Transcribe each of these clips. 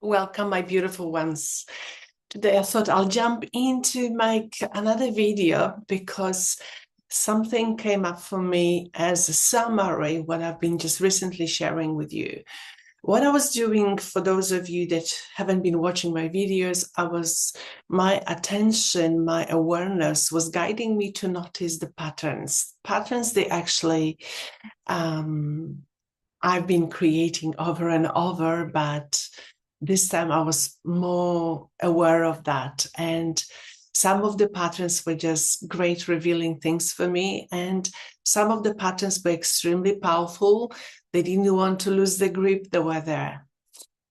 Welcome, my beautiful ones. Today I thought I'll jump in to make another video because something came up for me as a summary, what I've been just recently sharing with you. What I was doing, for those of you that haven't been watching my videos, my attention, my awareness was guiding me to notice the patterns. Patterns, they actually, I've been creating over and over, but this time I was more aware of that. And some of the patterns were just great revealing things for me. And some of the patterns were extremely powerful. They didn't want to lose the grip, they were there.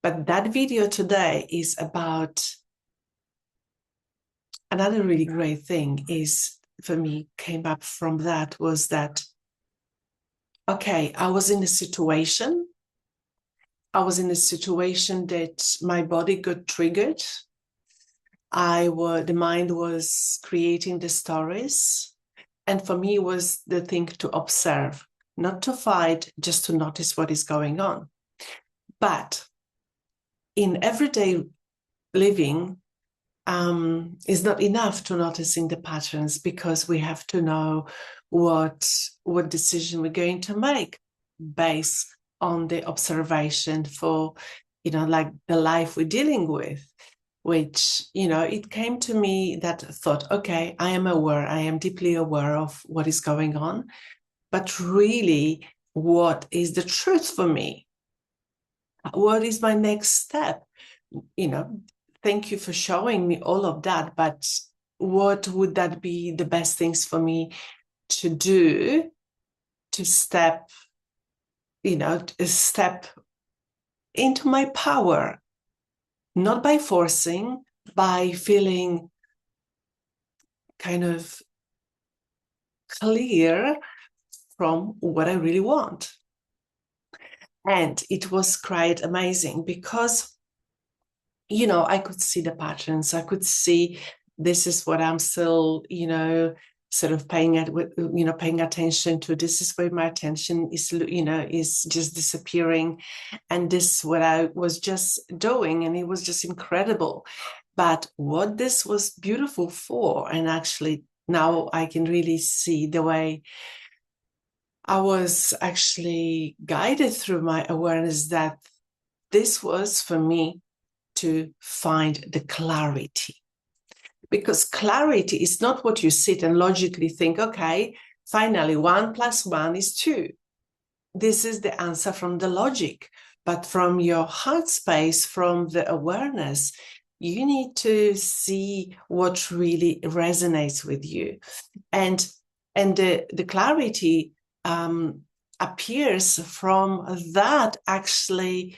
But that video today is about another really great thing is for me came up from that was that, okay, I was in a situation that my body got triggered. The mind was creating the stories. And for me, it was the thing to observe, not to fight, just to notice what is going on. But in everyday living, is not enough to noticing the patterns, because we have to know what decision we're going to make based on the observation for, like the life we're dealing with, which, it came to me that thought, okay, I am deeply aware of what is going on, but really, what is the truth for me? What is my next step? Thank you for showing me all of that, but what would that be the best things for me to do to step into my power, not by forcing, by feeling kind of clear from what I really want. And it was quite amazing because, I could see the patterns. I could see this is what I'm still, sort of paying attention to. This is where my attention is just disappearing. And this is what I was just doing. And it was just incredible. But what this was beautiful for, and actually now I can really see the way I was actually guided through my awareness, that this was for me to find the clarity. Because clarity is not what you sit and logically think, okay, finally 1 + 1 is 2. This is the answer from the logic. But from your heart space, from the awareness, you need to see what really resonates with you. And the clarity appears from that actually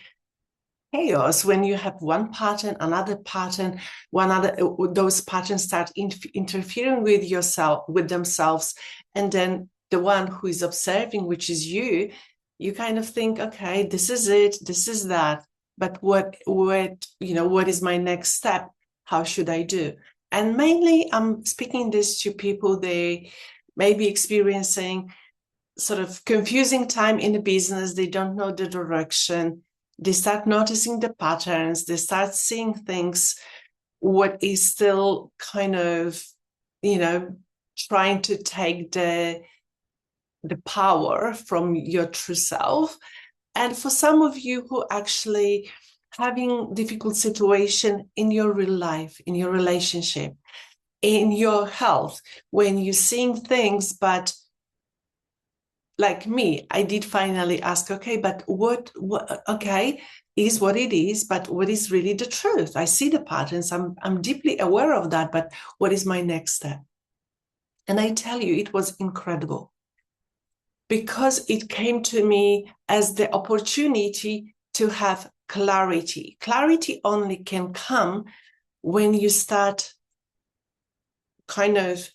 chaos, when you have one pattern, another pattern, those patterns start interfering with themselves, and then the one who is observing, which is you kind of think, okay, this is it, this is that, but what is my next step? How should I do? And mainly I'm speaking this to people, they may be experiencing sort of confusing time in the business, they don't know the direction. They start noticing the patterns, they start seeing things, what is still kind of, trying to take the power from your true self. And for some of you who actually having difficult situation in your real life, in your relationship, in your health, when you're seeing things, but like me, I did finally ask, okay, but what, okay, is what it is, but what is really the truth? I see the patterns, I'm deeply aware of that, but what is my next step? And I tell you, it was incredible, because it came to me as the opportunity to have clarity. Clarity only can come when you start kind of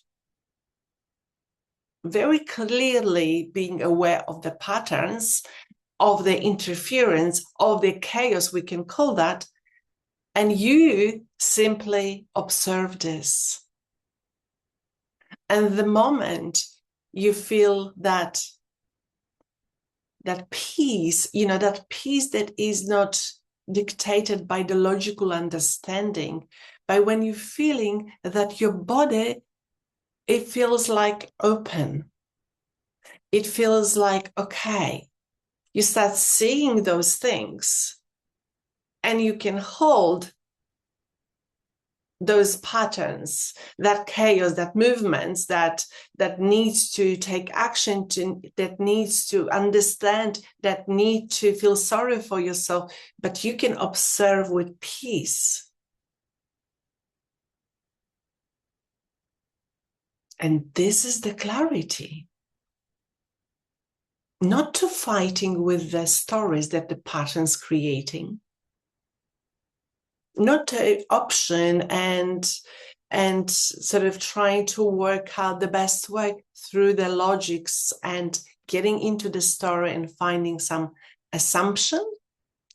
very clearly being aware of the patterns, of the interference, of the chaos, we can call that, and you simply observe this. And the moment you feel that peace, that peace that is not dictated by the logical understanding, by when you're feeling that your body, it feels like open. It feels like, okay, you start seeing those things and you can hold those patterns, that chaos, that movements, that needs to take action, that needs to understand, that need to feel sorry for yourself, but you can observe with peace. And this is the clarity. Not to fighting with the stories that the patterns creating, not an option and sort of trying to work out the best way through the logics and getting into the story and finding some assumption.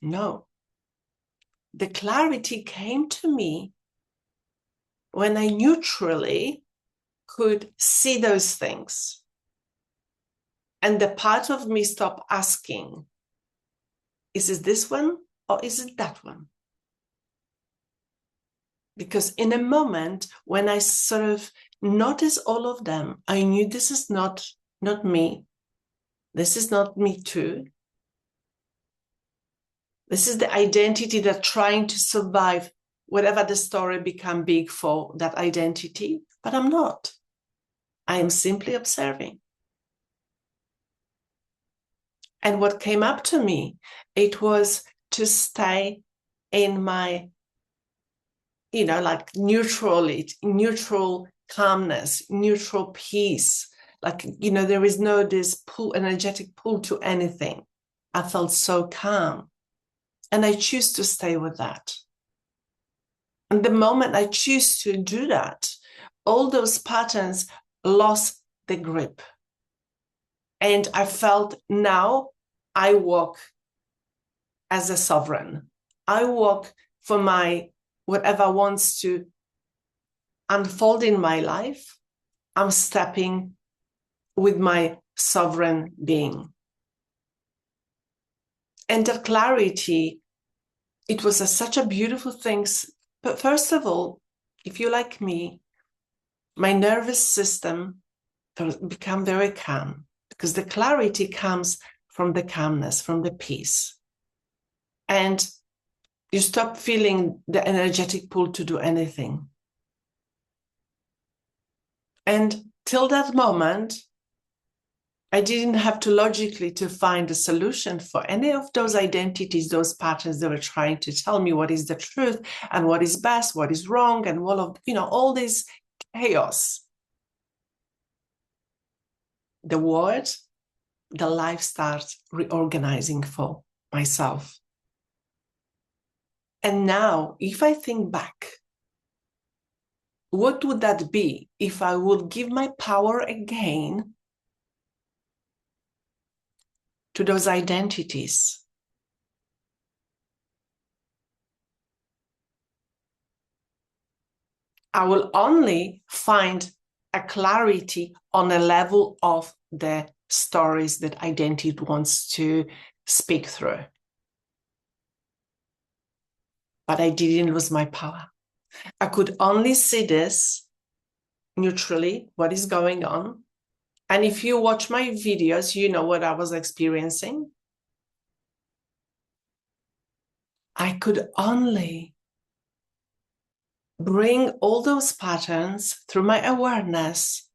No. The clarity came to me when I neutrally could see those things. And the part of me stopped asking, is it this one or is it that one? Because in a moment when I sort of noticed all of them, I knew this is not me. This is not me too. This is the identity that trying to survive whatever the story become big for that identity, but I'm not. I am simply observing. And what came up to me, it was to stay in my, like neutral calmness, neutral peace. Like, there is no this pull, energetic pull to anything. I felt so calm. And I choose to stay with that. And the moment I choose to do that, all those patterns lost the grip. And I felt now I walk as a sovereign. I walk for my whatever wants to unfold in my life. I'm stepping with my sovereign being. And that clarity, it was such a beautiful thing. But first of all, if you like me, my nervous system become very calm because the clarity comes from the calmness, from the peace. And you stop feeling the energetic pull to do anything. And till that moment, I didn't have to logically to find a solution for any of those identities, those patterns that were trying to tell me what is the truth and what is best, what is wrong, and all this chaos. The word, the life starts reorganizing for myself. And now, if I think back, what would that be if I would give my power again to those identities? I will only find a clarity on a level of the stories that identity wants to speak through. But I didn't lose my power. I could only see this neutrally, what is going on. And if you watch my videos, you know what I was experiencing. I could only bring all those patterns through my awareness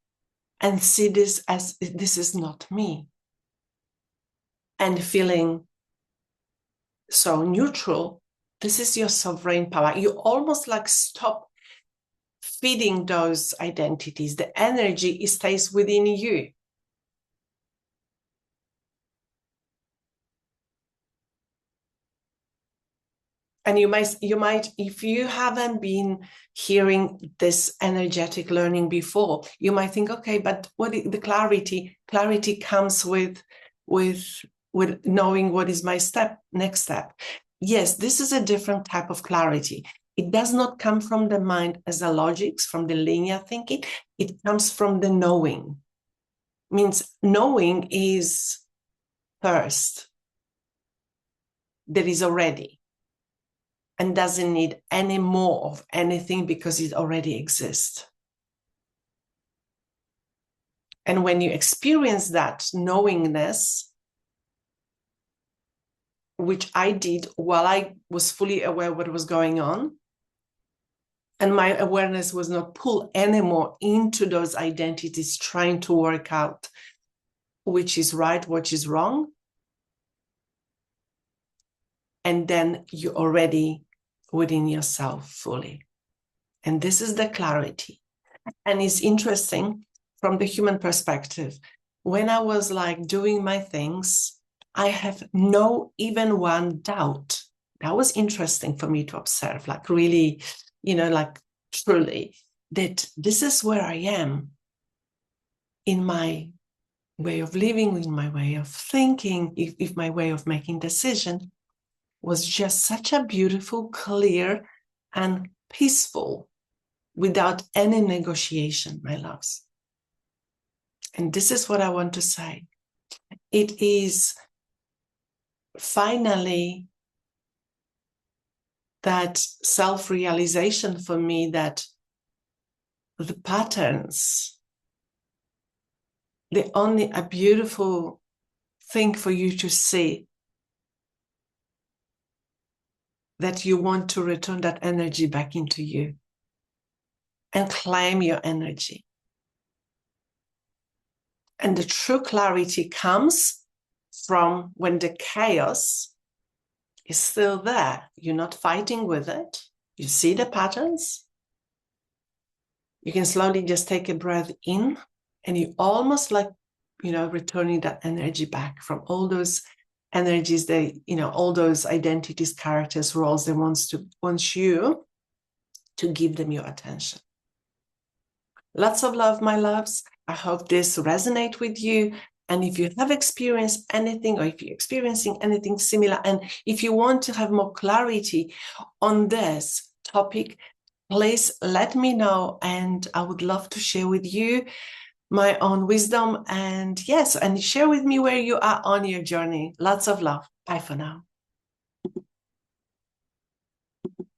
and see this as this is not me. And feeling so neutral, this is your sovereign power. You almost like stop feeding those identities. The energy stays within you. And you might, if you haven't been hearing this energetic learning before, you might think, okay, but what is the clarity? Clarity comes with knowing what is my next step. Yes, this is a different type of clarity. It does not come from the mind as a logics, from the linear thinking. It comes from the knowing. Means knowing is first. There is already. and doesn't need any more of anything because it already exists. And when you experience that knowingness, which I did while I was fully aware what was going on, and my awareness was not pulled anymore into those identities, trying to work out which is right, what is wrong. And then you're already within yourself fully. And this is the clarity. And it's interesting from the human perspective. When I was like doing my things, I have no even one doubt. That was interesting for me to observe, like really, like truly, that this is where I am in my way of living, in my way of thinking, if my way of making decision was just such a beautiful, clear, and peaceful, without any negotiation, my loves. And this is what I want to say. It is finally that self-realization for me that the patterns, they're only a beautiful thing for you to see, that you want to return that energy back into you and claim your energy. And the true clarity comes from when the chaos is still there. You're not fighting with it. You see the patterns. You can slowly just take a breath in, and you almost like, returning that energy back from all those energies, all those identities, characters, roles they wants you to give them your attention. Lots of love, my loves. I hope this resonates with you. And if you have experienced anything, or if you're experiencing anything similar, and if you want to have more clarity on this topic, please let me know. And I would love to share with you my own wisdom. And yes, and share with me where you are on your journey. Lots of love. Bye for now.